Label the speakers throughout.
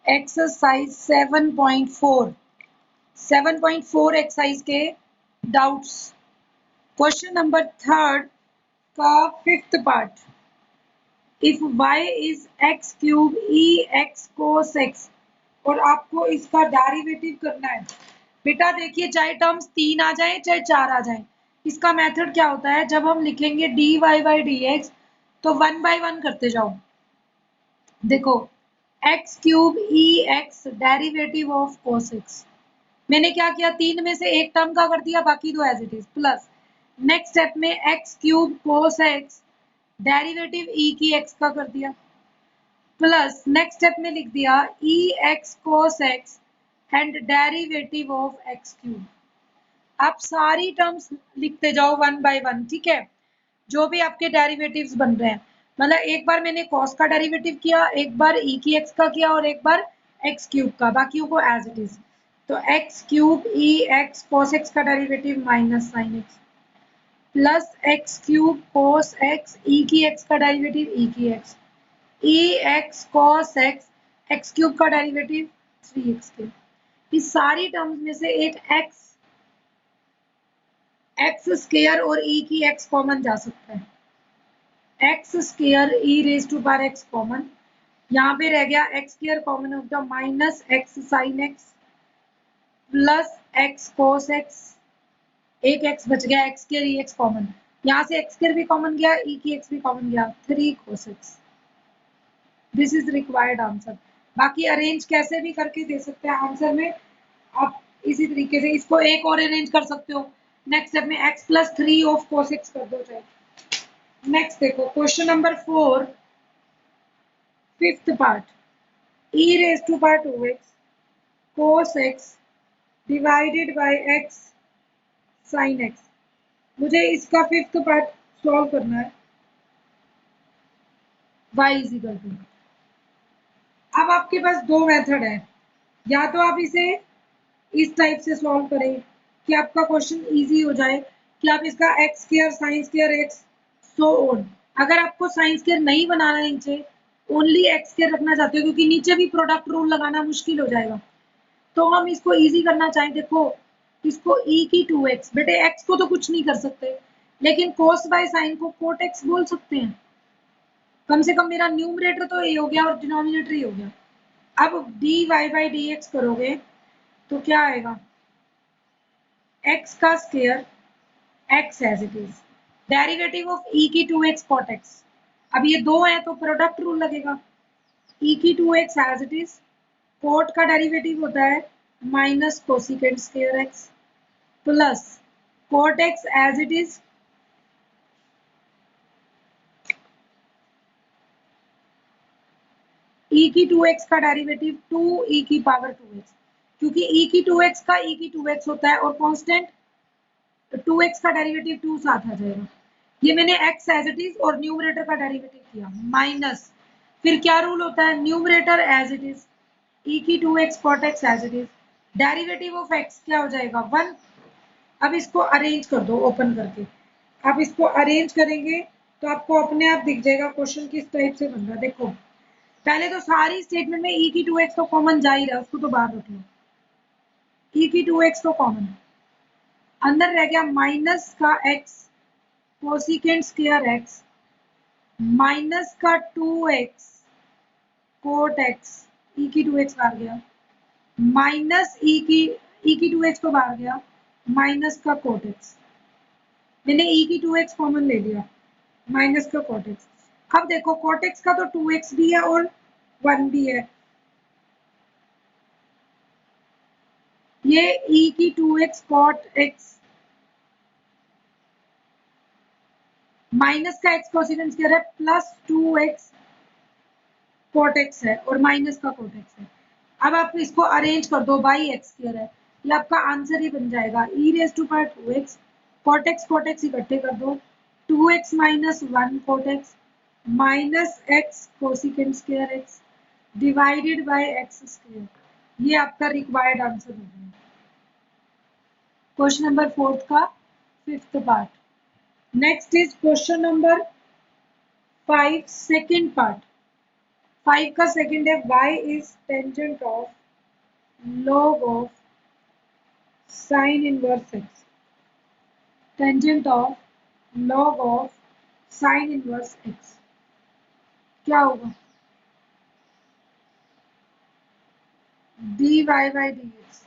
Speaker 1: Exercise 7.4 exercise के doubts. Question number third का fifth part. If y is x cube e x cos x, और आपको इसका derivative करना है। बेटा देखिए, चाहे टर्म्स 3 आ जाए चाहे 4 आ जाए, इसका मेथड क्या होता है, जब हम लिखेंगे dy बाई डी एक्स तो 1 बाई 1 करते जाओ। देखो, x cube e x derivative of cos x, मैंने क्या किया, 3 में से एक टर्म का कर दिया, बाकी दो as it is, plus next step में x cube cos x derivative e की एक्स का कर दिया, प्लस नेक्स्ट स्टेप में लिख दिया e x cos x and derivative of x cube. आप सारी टर्म्स लिखते जाओ 1 बाय 1, ठीक है, जो भी आपके डेरिवेटिव्स बन रहे हैं। मतलब एक बार मैंने कॉस का डेरिवेटिव किया, एक बार ई की एक्स का किया और एक बार एक्स क्यूब का, बाकियों को एज इट इज। तो x cube e x cos x का derivative minus sine x, plus x cube cos x e की एक्स का डेरिवेटिव ई की x, e x cos x x cube का derivative 3x के। इस सारी terms में से एक एक्स स्क्वायर और ई की एक्स कॉमन जा सकता है। X square e raise to power x common, यहाँ पे रह गया एक्स स्क्वायर कॉमन हो गया, minus x sine x plus x cos x, एक एक्स बच गया, x square e x common, यहाँ से एक्स स्क्वायर भी कॉमन गया, ई की एक्स भी कॉमन गया, 3 cos x. This is required answer. बाकी अरेंज कैसे भी करके दे सकते हैं आंसर में आप, इसी तरीके से इसको एक और अरेंज कर सकते हो। नेक्स्ट स्टेप में x plus 3 of cos x कर दो चाहे। नेक्स्ट देखो question number 4 fifth part, e raise to power 2x cos x divided by x sine x. मुझे इसका फिफ्थ पार्ट सॉल्व करना है। y इज इक्वल टू, अब आपके पास दो मेथड है, या तो आप इसे इस टाइप से सॉल्व करें कि आपका क्वेश्चन इजी हो जाए, कि आप इसका x square sine square x so on. अगर आपको साइन स्क्वायर नहीं बनाना है नीचे, ओनली एक्स स्क्वायर रखना चाहते हो क्योंकि नीचे भी प्रोडक्ट रूल लगाना मुश्किल हो जाएगा, तो हम इसको इजी करना चाहें, देखो इसको e की 2x, बेटे x को तो कुछ नहीं कर सकते, लेकिन cos बाय साइन को कोट एक्स बोल सकते हैं। कम से कम मेरा न्यूमरेटर तो ये हो गया और डिनोमिनेटर ही हो गया। अब dy बाई डी एक्स करोगे तो क्या आएगा, x का square x as it is, derivative of e की 2x cot x। अब ये दो है तो प्रोडक्ट रूल लगेगा, e की 2x as it is, cot का डेरिवेटिव होता है minus cosecant square x plus cot x as it is, e की 2x का डेरिवेटिव 2e की पावर 2x, क्योंकि e की 2x का e की 2x होता है और कांस्टेंट 2x का डेरिवेटिव 2 साथ आ जाएगा। ये मैंने x एज इट इज और न्यूमरेटर का डेरिवेटिव किया माइनस, फिर क्या रूल होता है, numerator as it is, e की 2x cot x as it is, derivative of x क्या हो जाएगा 1। अब इसको अरेंज कर दो ओपन करके, आप इसको अरेंज करेंगे तो आपको अपने आप दिख जाएगा क्वेश्चन किस टाइप से बन रहा है। देखो पहले तो सारी स्टेटमेंट में e की 2x तो कॉमन जा ही रहा है, उसको तो बाहर रख लो, e की 2x तो कॉमन, अंदर रह गया माइनस का x cosecant square x minus का 2x कोट x, e की 2x बाहर गया, माइनस e की 2x तो बाहर गया, माइनस का कोट x, मैंने e की 2x कॉमन ले लिया, माइनस का कोट x। अब देखो कोट x का तो 2x भी है और 1 भी है, ये e की 2x cot x माइनस का x कोसिकेंट स्क्वायर है प्लस 2x कोट x है और माइनस का कोट x है। अब आप इसको अरेंज कर दो बाई एक्स स्क्वायर है, ये आपका आंसर ही बन जाएगा e raise to power 2x cot x इकट्ठे कर दो, 2x minus 1 cot x minus x cosecant square x divided by x square. ये आपका रिक्वायर्ड आंसर हो गया क्वेश्चन नंबर 4 का fifth part. Next is question number 5 second part. 5 का second है y is tangent of log of sine inverse x, tangent of log of sine inverse x क्या होगा? dy by dx।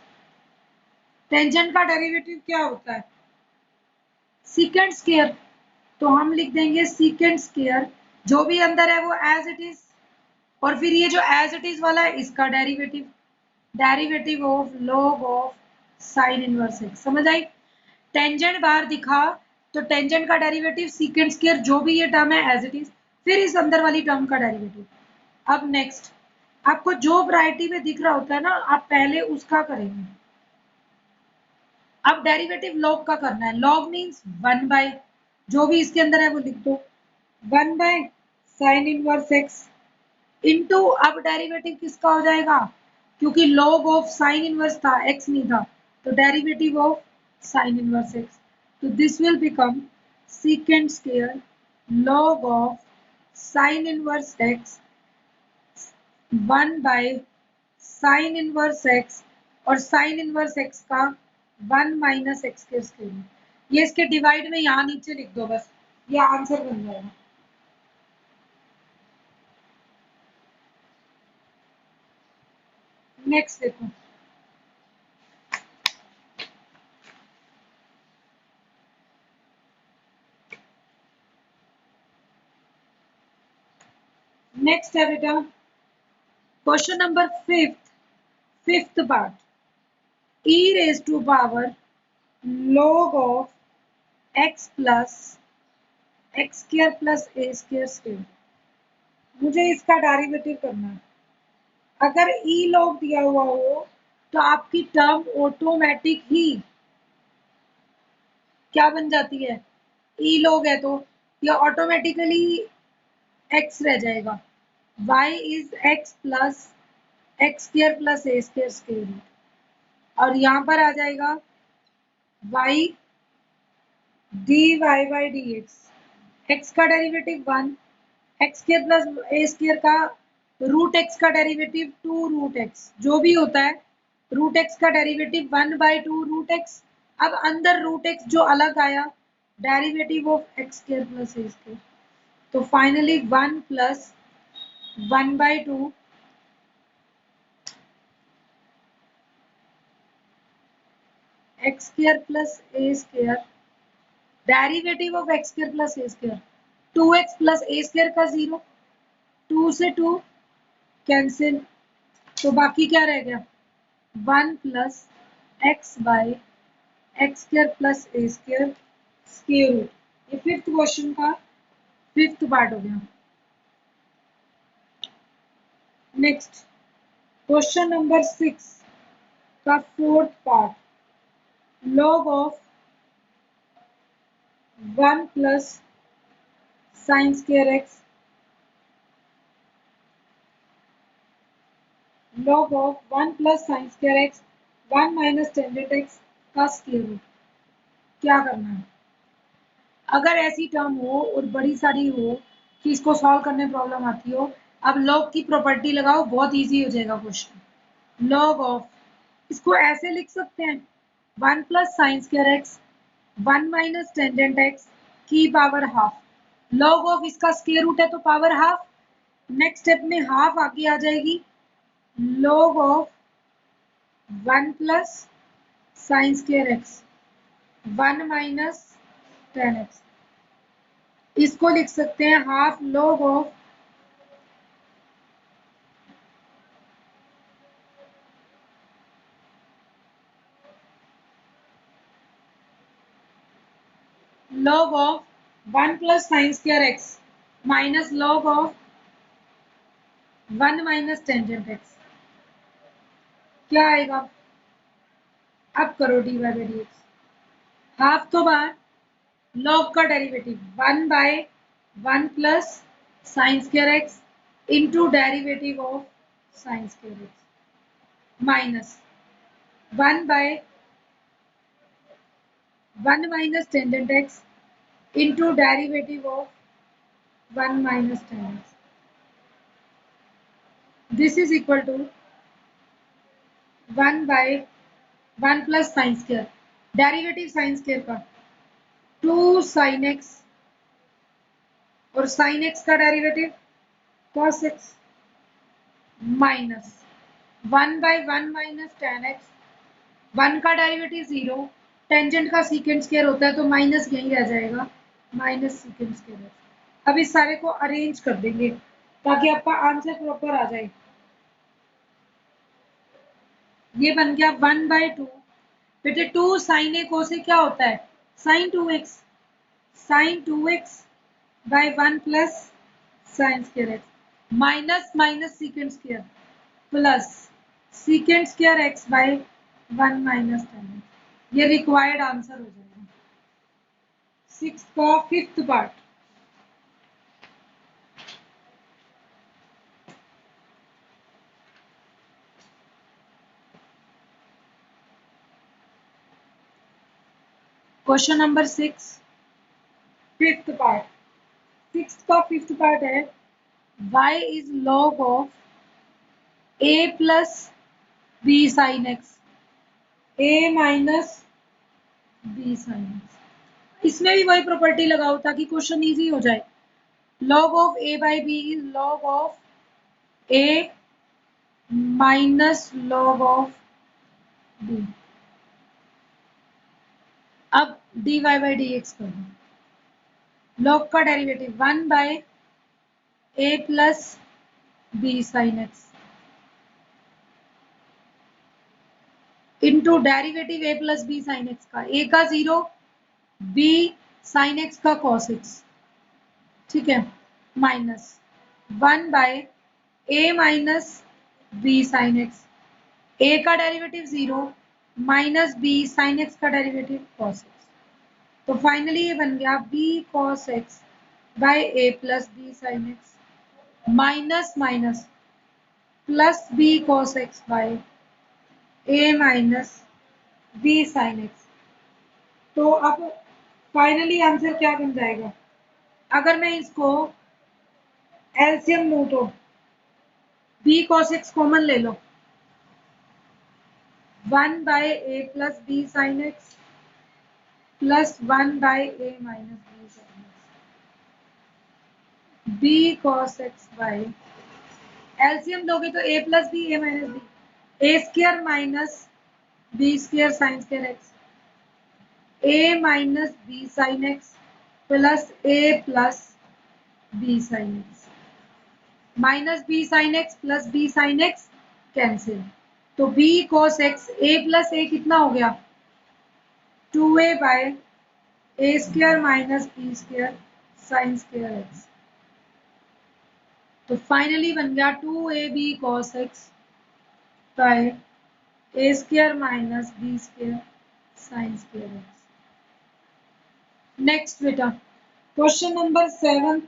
Speaker 1: Tangent का derivative क्या होता है? Secant square. तो हम लिख देंगे सीकेंट स्क्वायर, जो भी अंदर है वो एज इट इज, और फिर ये जो एज इट इज वाला है इसका derivative, derivative of log of sine inverse x. समझ आई? टेंजेंट बाहर दिखा तो टेंजेंट का डेरिवेटिव सीकेंट स्क्वायर, जो भी ये टर्म है एज इट इज, फिर इस अंदर वाली टर्म का डेरिवेटिव। अब नेक्स्ट, आपको जो वैरायटी में दिख रहा होता है ना, आप पहले उसका करेंगे। अब डेरिवेटिव लॉग का करना है। लॉग मीन्स 1 बाय, जो भी इसके अंदर है वो लिख दो, 1 by sine inverse x into, अब डेरिवेटिव किसका हो जाएगा? क्योंकि log ऑफ साइन इनवर्स था, x नहीं था, तो derivative of sine inverse x। तो this will become secant square log of sine inverse x 1 by sine inverse x, और साइन इनवर्स x का 1 माइनस एक्स के स्क्वायर। ये इसके डिवाइड में यहाँ नीचे लिख दो बस, ये आंसर बन जाएगा। नेक्स्ट देखो, नेक्स्ट है बेटा question number fifth part, e raised to power log of x plus x square plus a square square। मुझे इसका डेरिवेटिव करना है। अगर e log दिया हुआ हो तो आपकी टर्म ऑटोमेटिक ही क्या बन जाती है? e log है तो ये ऑटोमेटिकली x रह जाएगा। y is x plus x square plus a square square, और यहाँ पर आ जाएगा y dy by d x. X का derivative 1, x square plus a square का रूट एक्स का डेरिवेटिव 2 रूट एक्स, जो भी होता है रूट एक्स का डेरिवेटिव 1 बाई 2 रूट एक्स। अब अंदर रूट एक्स जो अलग आया, derivative of x square plus a square, तो finally 1 plus 1 by 2 x square plus a square, derivative of x square plus a square, 2x plus a square का 0, 2 से 2 cancel, तो बाकी क्या रह गया? 1 plus x by x square plus a square square root. ये fifth question का fifth part हो गया। नेक्स्ट क्वेश्चन नंबर 6 का fourth part, log of 1 plus sine square x log of 1 plus sine square x 1 minus tangent x का square root. क्या करना है? अगर ऐसी टर्म हो और बड़ी सारी हो कि इसको सॉल्व करने में प्रॉब्लम आती हो, अब log की प्रॉपर्टी लगाओ, बहुत इजी हो जाएगा क्वेश्चन। log ऑफ, इसको ऐसे लिख सकते हैं 1 plus sine square x 1 minus tangent x की पावर हाफ। log ऑफ इसका स्क्वायर रूट है तो पावर हाफ, नेक्स्ट स्टेप में हाफ आगे आ जाएगी। log of 1 plus sine square x 1 minus tan x, इसको लिख सकते हैं half log of log of 1 plus sine square x minus log of 1 minus tangent x. क्या आएगा? अब करो D by d x, half तो बाहर, log का derivative 1 by 1 plus sine square x into derivative of sine square x minus 1 by 1 minus tangent x into derivative of 1 minus tan x. This is equal to 1/1 plus sine square, derivative sine square का 2 sine x, और sine x का derivative cos x, minus 1/1 minus tan x, 1 का derivative 0, tangent का secant square होता है तो minus यहीं रह जाएगा, माइनस सीकेंड स्क्वायर। अब इस सारे को अरेंज कर देंगे ताकि आपका आंसर प्रॉपर आ जाए। ये बन गया 1/2, बेटे 2 साइन ए को से क्या होता है, sine 2x, sine 2x by 1 plus sine square x, minus minus secant square plus secant square x by 1 minus tan. ये रिक्वायर्ड आंसर हो जाएगा। सिक्स्थ का fifth part, question number 6, fifth part. Sixth का फिफ्थ पार्ट है y is log of a plus b sine x, a minus b sine x. इसमें भी वही property लगाओ ताकि क्वेश्चन इजी हो जाए। log of a by b is log of a minus log of b। अब dy by dx कर दो, log का derivative 1 by a plus b sine x into derivative a plus b sine x का, a का 0, b sine x का cos x, ठीक है, minus 1 by a minus b sine x, a का derivative 0 minus b sine x का derivative cos x. तो finally ये बन गया b cos x by a plus b sine x minus minus plus b cos x by a minus b sine x. तो अब finally answer क्या बन जाएगा, अगर मैं इसको एलसीएम लूं तो b cos x कॉमन ले लो, 1 by a plus b sine x plus 1 by a minus b sine x, b cos x by LCM लोगे तो a plus b a minus b, a square minus b square sine square x, a minus b sine x plus a plus b sine x, minus b sine x plus b sine x cancel, तो b cos x a plus a कितना हो गया 2a by a square minus b square sine square x. तो finally बन गया 2ab cos x by a square minus b square sine square x. Next बेटा question number 7,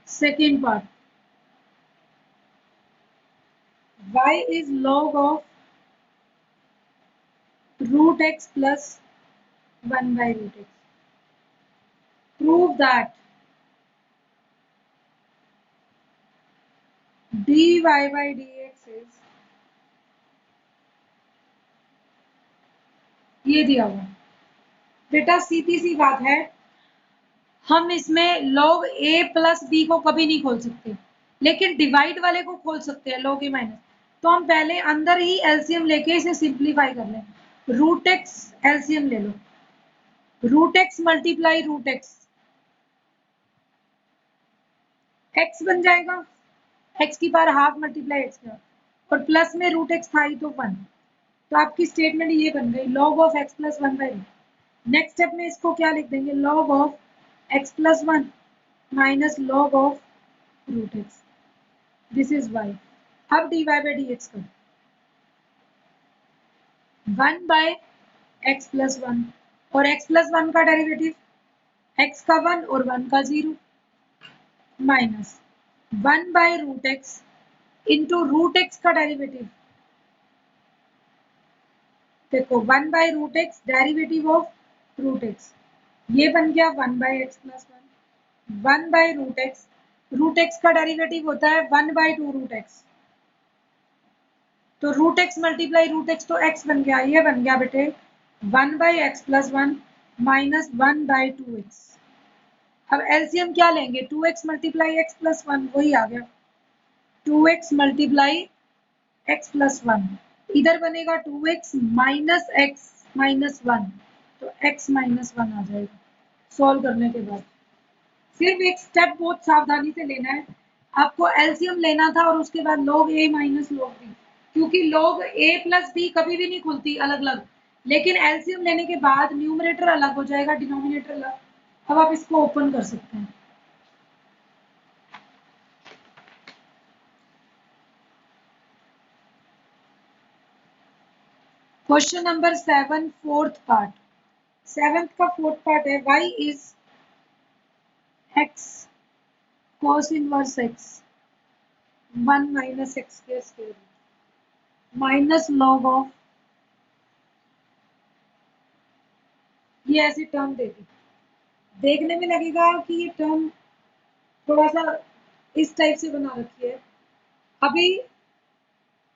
Speaker 1: second part, y is log of root x plus 1 by root x. Prove that dy by dx is, ये दिया हुआ बेटा, सीधी सी बात है, हम इसमें log a plus b को कभी नहीं खोल सकते, लेकिन डिवाइड वाले को खोल सकते हैं log a माइनस। तो हम पहले अंदर ही एलसीएम लेके इसे सिंप्लीफाई कर लें, रूट एक्स एलसीएम ले लो, root x multiply root x, x बन जाएगा, एक्स की पावर हाफ मल्टीप्लाई एक्स का, और प्लस में रूट एक्स था ही तो 1, तो आपकी स्टेटमेंट ये बन गई log of x plus 1 by root. Next step में इसको क्या लिख देंगे, log of x plus 1 minus log of root x, this is y। अब dy बाई dx कर 1 बाय x प्लस 1, और x प्लस 1 का डेरिवेटिव x का 1 और 1 का 0 minus 1 by root x into root x का डेरिवेटिव, देखो 1 by root x derivative of root x, ये बन गया 1 by x plus 1, 1 by root x का डेरिवेटिव होता है 1 बाय 2 रूट एक्स, तो root x multiply root x तो एक्स बन गया, ये बन गया बेटे 1/x+1 माइनस 1/2x। अब एलसीएम क्या लेंगे, 2x मल्टीप्लाई एक्स प्लस 1, वही आ गया 2x मल्टीप्लाई x प्लस 1। इधर बनेगा 2x माइनस एक्स माइनस 1, तो x माइनस 1 आ जाएगा सॉल्व करने के बाद। सिर्फ एक स्टेप बहुत सावधानी से लेना है, आपको एलसीएम लेना था और उसके बाद log a minus log b, क्योंकि log a प्लस b कभी भी नहीं खुलती अलग अलग, लेकिन एलसीएम लेने के बाद न्यूमरेटर अलग हो जाएगा, डिनोमिनेटर अलग। अब आप इसको ओपन कर सकते हैं। Question number 7 fourth part, seventh का फोर्थ पार्ट है, y is x cos inverse x 1 minus x square minus log of, ये ऐसी टर्म देगी, देखने में लगेगा कि ये टर्म थोड़ा सा इस टाइप से बना रखी है। अभी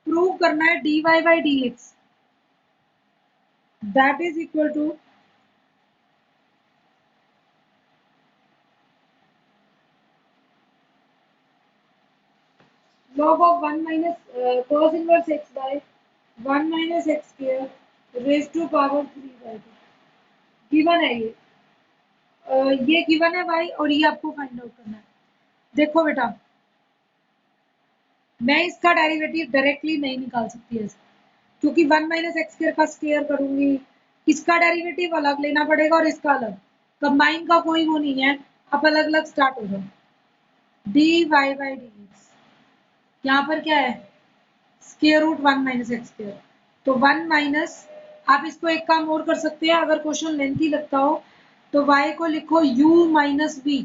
Speaker 1: प्रूव करना है dy by d x that is equal to log of 1 minus cos inverse x by 1 minus x square raised to power 3/2 given है ये। ये गिवन है भाई और ये आपको फाइंड आउट करना है। देखो बेटा, मैं इसका डेरिवेटिव डायरेक्टली नहीं निकाल सकती ऐसे, क्योंकि 1 माइनस एक्स स्क्वायर का स्क्वायर करूंगी, इसका डेरिवेटिव अलग लेना पड़ेगा और इसका अलग, कंबाइन का कोई वो नहीं है, आप अलग अलग स्टार्ट हो जाओ। dy बाई डी एक्स, यहाँ पर क्या है square root 1 minus x square, तो 1 माइनस, आप इसको एक काम और कर सकते हैं, अगर क्वेश्चन लेंथी लगता हो तो y को लिखो u minus v,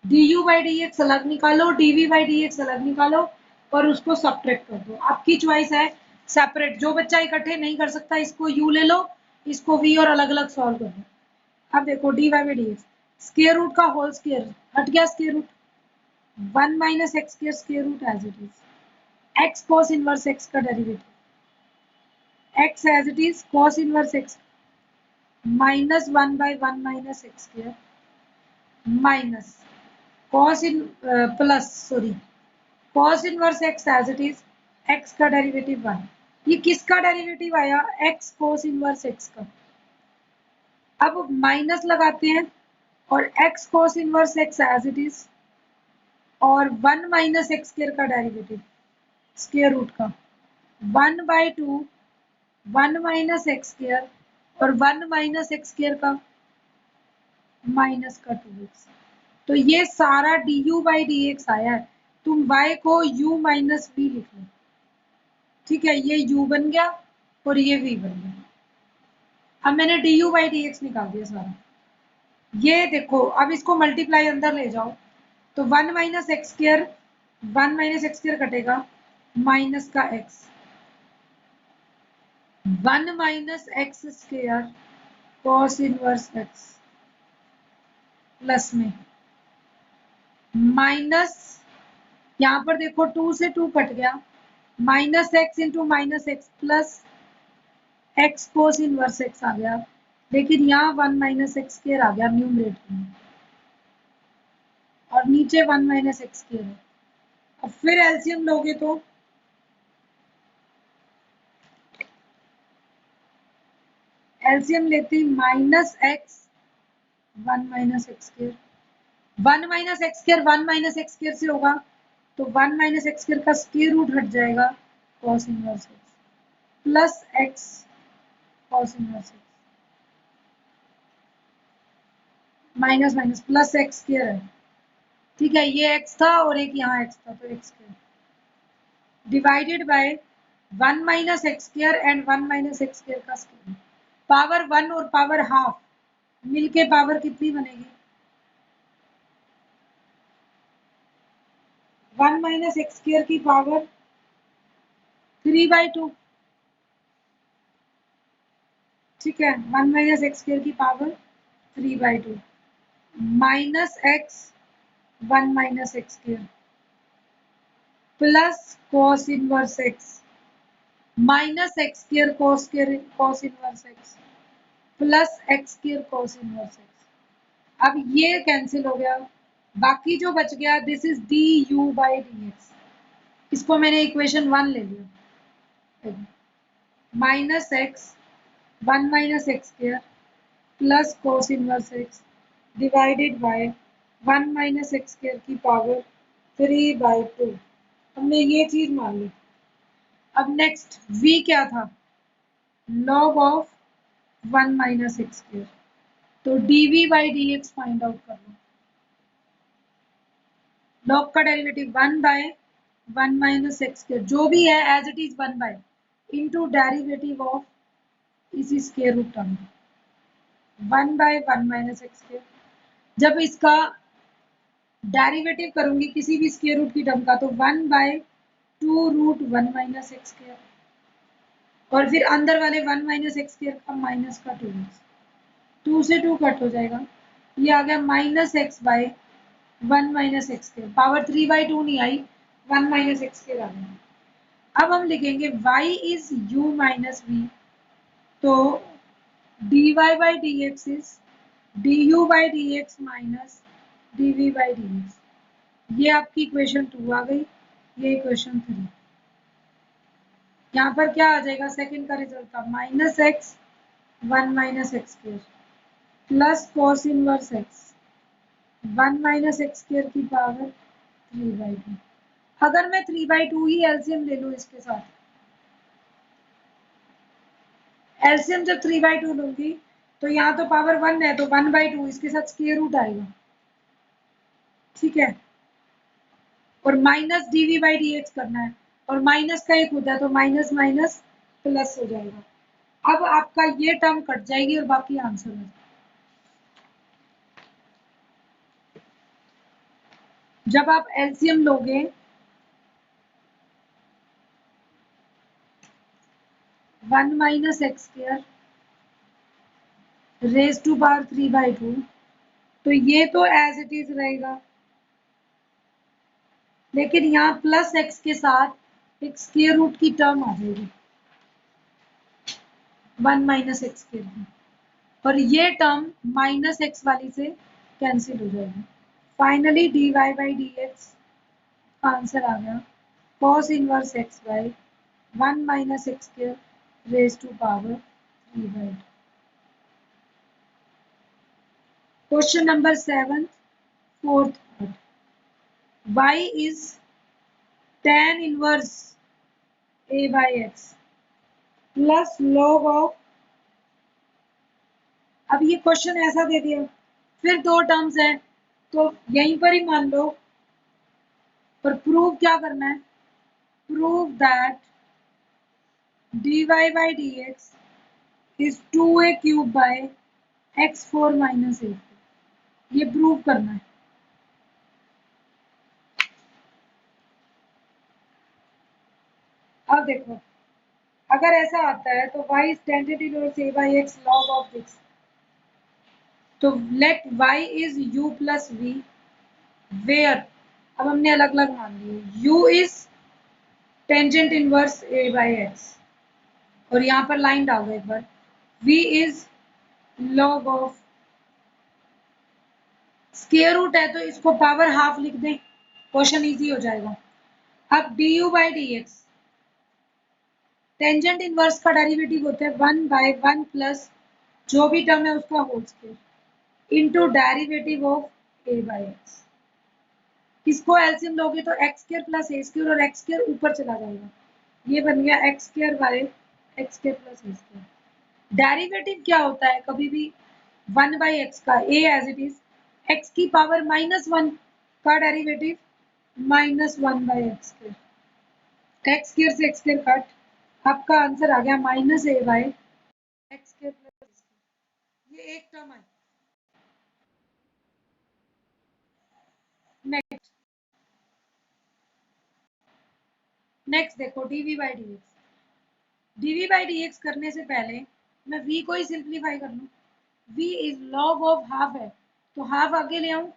Speaker 1: d u by d x अलग निकालो, d v by d x अलग निकालो और उसको सब्ट्रैक्ट कर दो। आपकी चॉइस है सेपरेट, जो बच्चा इकट्ठे नहीं कर सकता इसको u ले लो, इसको v और अलग अलग सॉल्व कर दो। अब देखो d y by d x, square root का होल स्क्वायर हट गया, square root 1 minus x square root as it is, x cos inverse x का derivative x as it is cos inverse x minus 1 by 1 minus x square minus cos in plus sorry cos inverse x as it is x का derivative 1। ये किसका derivative आया, x cos inverse x का। अब minus लगाते हैं और x cos inverse x as it is और 1 माइनस एक्स स्क्वायर का डेरिवेटिव स्क्वायर रूट का 1/2 1 माइनस एक्स स्क्वायर और 1 माइनस एक्स स्क्वायर का माइनस का 2x, तो ये सारा d u by d x आया है। तुम y को u माइनस v लिख लो, ठीक है, ये u बन गया और ये v बन गया। अब मैंने D u by d x निकाल दिया सारा। ये देखो, अब इसको मल्टीप्लाई अंदर ले जाओ, तो 1 minus x square 1 minus x square कटेगा माइनस का x, 1 minus x square cos inverse x plus में माइनस, यहाँ पर देखो 2 से 2 कट गया, minus x into minus x plus x cos inverse x आ गया, लेकिन यहाँ 1 माइनस एक्स स्क्वायर आ गया न्यूमरेटर में और नीचे 1 माइनस एक्स स्क्वायर है। अब फिर एलसीएम लोगे तो एलसीएम लेते हैं minus x 1 minus x square, 1 minus x square 1 minus x square से होगा, तो 1 माइनस एक्स स्क्वायर का स्क्वायर रूट हट जाएगा cos inverse x plus x cos inverse x minus minus plus x square है, ठीक है, ये x था और एक यहाँ x था, तो x square divided by 1 minus x square and 1 minus x square का स्क्वायर, पावर 1 और पावर हाफ मिलके पावर कितनी बनेगी, 1 माइनस एक्स स्क्वायर की पावर 3/2, ठीक है, 1 माइनस एक्स स्क्वायर की power 3/2 minus x 1 minus x square plus cos inverse x minus x square cos inverse x plus x square cos inverse x. अब ये cancel हो गया, बाकी जो बच गया this is D u by d x. इसको मैंने इक्वेशन 1 ले लिया। Minus x 1 minus x square plus cos inverse x divided bye 1 minus x square की पावर 3/2। हमने ये चीज मान ली। अब नेक्स्ट v क्या था, log of 1 minus x square, तो dv by d x find out कर लो। लॉग का derivative 1 by 1 minus x square जो भी है as it is 1 by into derivative of इसी square root term 1 by 1 minus x square. जब इसका डेरिवेटिव करूंगी किसी भी स्क्वायर रूट की टर्म का तो 1 by 2 root 1 minus x square, और फिर अंदर वाले 1 माइनस एक्स स्क्र का माइनस का 2x, 2 से 2 कट हो जाएगा, ये आ गया minus x by 1 minus x square. Power 3/2 नहीं आई, 1 माइनस एक्स स्क्र आ गया। अब हम लिखेंगे y is u minus v, तो dy by d x is du by d x minus dv by d x. ये आपकी इक्वेशन 2 आ गई, ये इक्वेशन 3। यहाँ पर क्या आ जाएगा, सेकंड का रिजल्ट था minus x 1 minus x square plus cos inverse x 1 minus x square की पावर 3/2। अगर मैं 3/2 ही एलसीएम ले लूँ इसके साथ, एलसीएम जब 3/2 लूंगी तो यहाँ तो पावर 1 है तो 1/2 इसके साथ स्क्वायर रूट आएगा, ठीक है। और minus d v by d x करना है, और माइनस का एक होता है तो माइनस माइनस प्लस हो जाएगा। अब आपका ये टर्म कट जाएगी और बाकी आंसर है। जब आप एलसीएम लोगे 1 minus x square raise to power 3/2, तो ये तो एज इट इज रहेगा, लेकिन यहाँ प्लस एक्स के साथ एक स्क्वायर रूट की टर्म आ जाएगी 1 माइनस एक्स स्क्र की, और ये टर्म माइनस एक्स वाली से कैंसिल हो जाएगी। Finally dy by d x answer आ गया cos inverse x by 1 minus x square raise to power 3/2। Question number 7 fourth part, y is tan inverse a by x plus log of, अब ये question ऐसा दे दिया, फिर दो terms हैं तो यहीं पर ही मान लो, पर प्रूव क्या करना है, prove that dy by d x is 2a cube by x4 minus a, ये प्रूव करना है। अब देखो, अगर ऐसा आता है तो y is tangent inverse a by x log of x, तो let y is u plus v where, अब हमने अलग अलग मान लिए, u is tangent inverse a by x, और यहाँ पर लाइन डाल दो एक बार, v is log of, square root है तो इसको पावर हाफ लिख दें, क्वेश्चन इजी हो जाएगा। अब du by d x, tangent inverse का डेरिवेटिव होता है 1 बाय 1 प्लस जो भी टर्म है उसका whole square into derivative of a by x. इसको एलसीएम लोगे तो x square plus a square, और एक्स स्क्वायर ऊपर चला जाएगा, ये बन गया x square by x square plus a square. Derivative क्या होता है, कभी भी 1 बाई एक्स का a as it is, x की पावर -1 का derivative -1 by x square, x square से एक्स स्क्वायर कट, आपका आंसर आ गया -a by x square plus a square. ये एक टर्म है। नेक्स्ट नेक्स्ट देखो dv by d x, dv by d x करने से पहले मैं v को ही सिंप्लीफाई कर लूँ, v is log of half है तो हाफ आगे ले आऊं,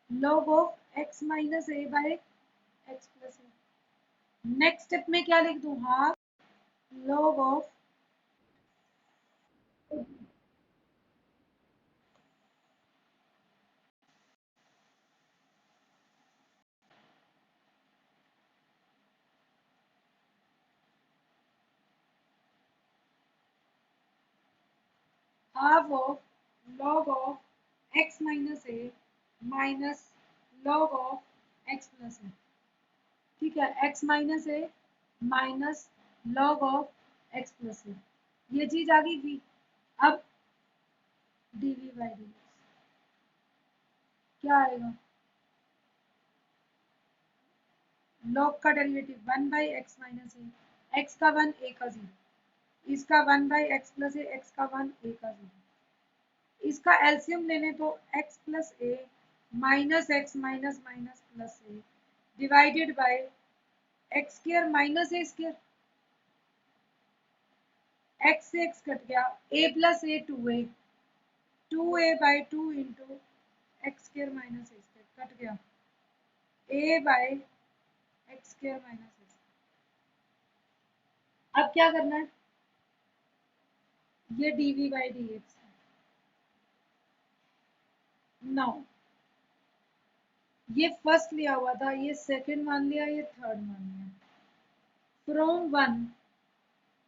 Speaker 1: log of x minus a by x plus A. Next step में क्या लिख दूं, half log of half of log of x minus a minus log of x plus a। ठीक है, x minus a minus log of x plus a, ये चीज आ गई थी। अब dv बाई डी क्या आएगा, लॉग का derivative 1 by x minus A, x का 1 ए का 0, इसका 1 by x plus A, x का 1 ए का 0। इसका एलसीएम ले लें तो x plus a minus x minus minus plus a divided by x square minus a square, x से एक्स कट गया, a plus a 2a, 2a by 2 into x square minus a square cut गया, a by x square minus a square. अब क्या करना है, ये dv by d x है। Now ये फर्स्ट लिया हुआ था, ये सेकंड मान लिया, ये थर्ड मान लिया। फ्रॉम वन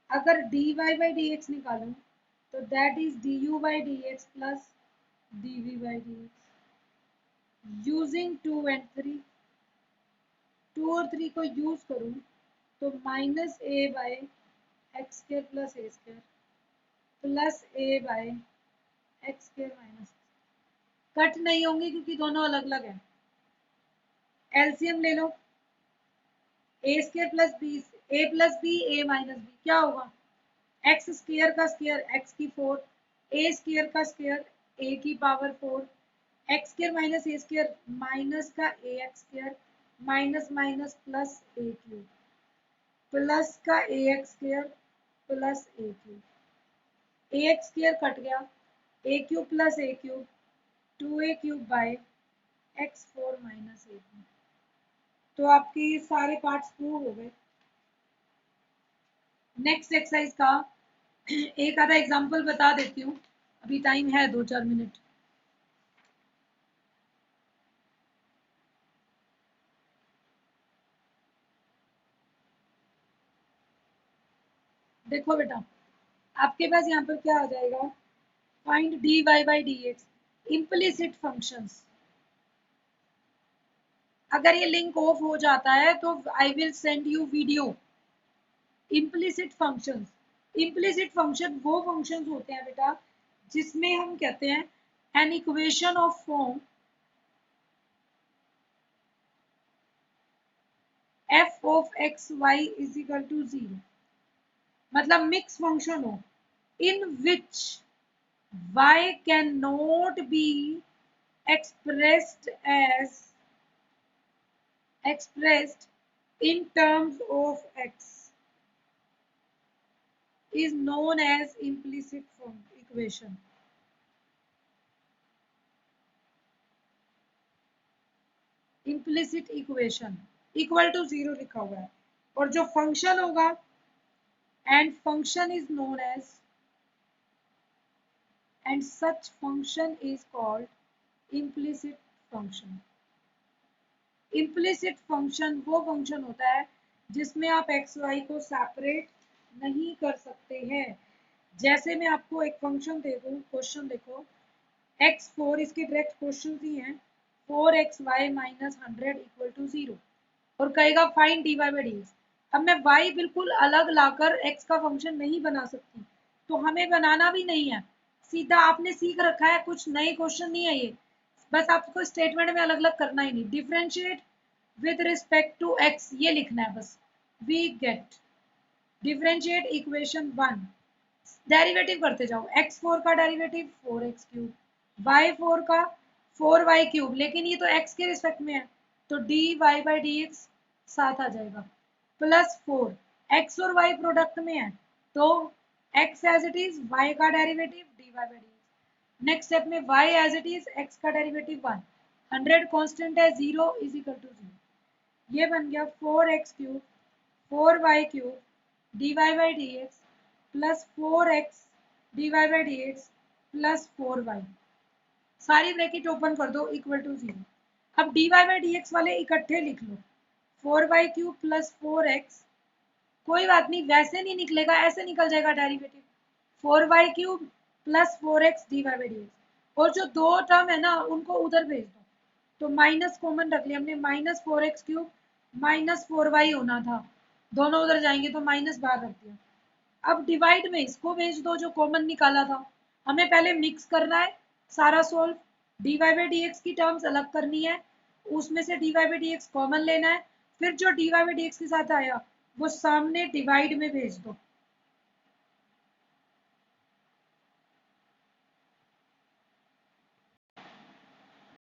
Speaker 1: अगर dy बाई डी एक्स निकालूं तो that is du by d x plus dv by d x using 2 and 3, 2 और 3 को यूज करूं तो minus A by x square plus a square plus A by x square minus, cut नहीं होंगी क्योंकि दोनों अलग अलग है। एलसीएम ले लो, ए स्क्र प्लस बी, ए प्लस बी ए माइनस बी क्या होगा, एक्स स्क्र का स्क्र एक्स की 4, ए स्क्र का स्क्र ए की power 4, x square minus a square minus का a x square minus minus plus a cube plus का a x square plus a cube, a x square cut गया, a cube plus a cube 2a cube by x 4 minus a cube. तो आपके ये सारे parts prove हो गए। Next exercise का एक आधा एग्जांपल बता देती हूँ, अभी टाइम है 2-4 मिनट। देखो बेटा, आपके पास यहाँ पर क्या आ जाएगा, find dy by d x implicit functions. अगर ये लिंक ऑफ हो जाता है तो I will send you video. Implicit functions, implicit function वो फंक्शंस होते हैं बेटा जिसमें हम कहते हैं an equation of form f of x y is equal to 0, मतलब मिक्स फंक्शन हो इन विच y can not be expressed as expressed in terms of x is known as implicit form equation। implicit equation equal to 0 लिखा हुआ है, और जो function होगा and function is known as and such function is called implicit function। implicit function वो function होता है जिसमें आप एक्स वाई को सेपरेट नहीं कर सकते हैं। जैसे मैं आपको एक फंक्शन दे दूं, क्वेश्चन देखो x4, इसके डायरेक्ट क्वेश्चन ही हैं 4xy माइनस 100 इक्वल टू 0, और कहेगा find dy by d x. अब मैं y बिल्कुल अलग लाकर x का फंक्शन नहीं बना सकती, तो हमें बनाना भी नहीं है, सीधा आपने सीख रखा है, कुछ नए क्वेश्चन नहीं है ये, बस आपको स्टेटमेंट में अलग अलग करना ही नहीं। Differentiate with respect to x ये लिखना है बस। We get differentiate equation 1, derivative करते जाओ, x4 का डेरिवेटिव 4x क्यूब, y4 का 4y क्यूब, लेकिन ये तो x के रिस्पेक्ट में है तो dy बाई डी एक्स साथ आ जाएगा प्लस 4, x और y प्रोडक्ट में है तो x as it is, y का derivative dy by d x. Next step में y as it is, x का डेरिवेटिव 1, 100 कांस्टेंट है, 0 इज इक्वल टू 0, ये बन गया 4x cube 4y cube d y by d x plus 4x d y by d x plus 4y, सारी bracket open कर दो equal to 0। अब d y by d x वाले इकट्ठे लिख लो, 4y³ प्लस 4x, कोई बात नहीं वैसे नहीं निकलेगा, ऐसे निकल जाएगा derivative, 4y³ plus 4x d y by d x, और जो दो टर्म है ना उनको उधर भेज दो, तो माइनस कॉमन रख लिया हमने, -4x³ -4y होना था, दोनों उधर जाएंगे तो माइनस बाहर रख दिया। अब डिवाइड में इसको भेज दो जो कॉमन निकाला था, हमें पहले मिक्स करना है सारा solve, d y by d x की टर्म्स अलग करनी है, उसमें से d y by d x common लेना है, फिर जो d y by d x के साथ आया वो सामने डिवाइड में भेज दो,